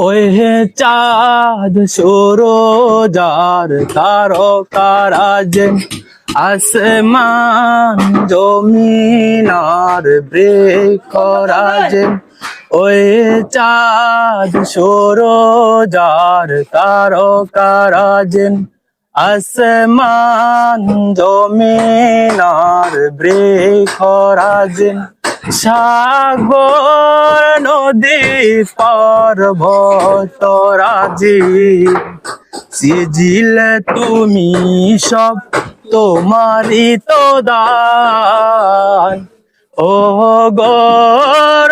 ওই হে চাঁদ সূরজার তারকারাজে আসমান জমিনার বৃক্ষরাজে ওই চাঁদ সূরজার তারকারাজে আসমান জমিনার বৃক্ষরাজে সাগর নদী পর্বত রাজি সিজিলে তুমি সব তোমারই তো দান ও গো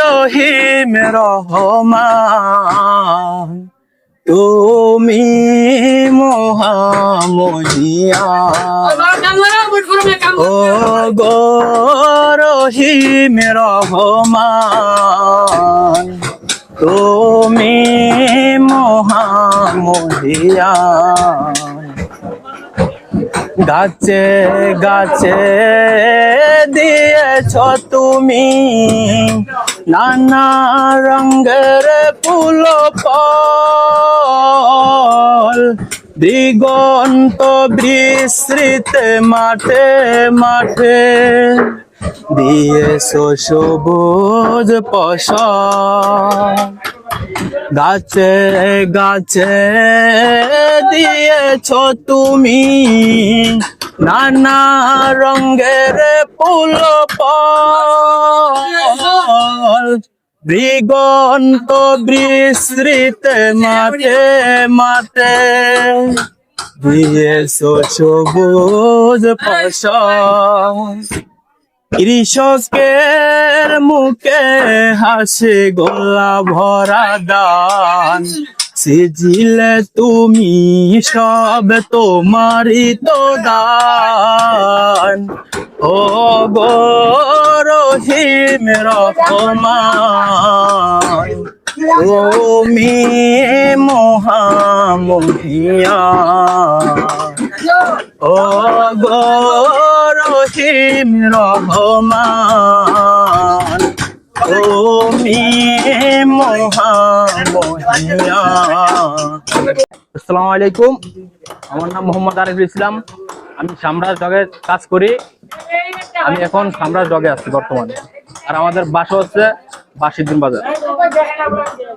রহিম রহমান তুমি মহামহিয়ান ও গো রহিম রহমান তুমি মহামহিয়ান গাছে গাছে দিয়েছ তুমি নানা রঙের ফুল ফল দিগন্ত বিস্তৃত মাঠে মাঠে দিয়েছো সবুজ ফসল গাছে গাছে দিয়েছ তুমি নানা রঙের ফুল ফল দিগন্ত বিস্তৃত মাঠে মাঠে দিয়েছো সবুজ ফসল কৃষকের মুখে হাসে গোলা ভরা দান সিজিলে তুমি সব তোমারই তো দান ও গো রহিম রহমান তুমি মহামহিয়ান ও গো রহিম রহমান তুমি মহামহিয়ান। আসসালামু আলাইকুম, আমার নাম মোহাম্মদ আরিফুল ইসলাম। আমি সামরাজ ডগে কাজ করি। আমি এখন সামরাজ ডগে আছি বর্তমানে। আর আমাদের বাসা হচ্ছে বাসিদ্দিন বাজার।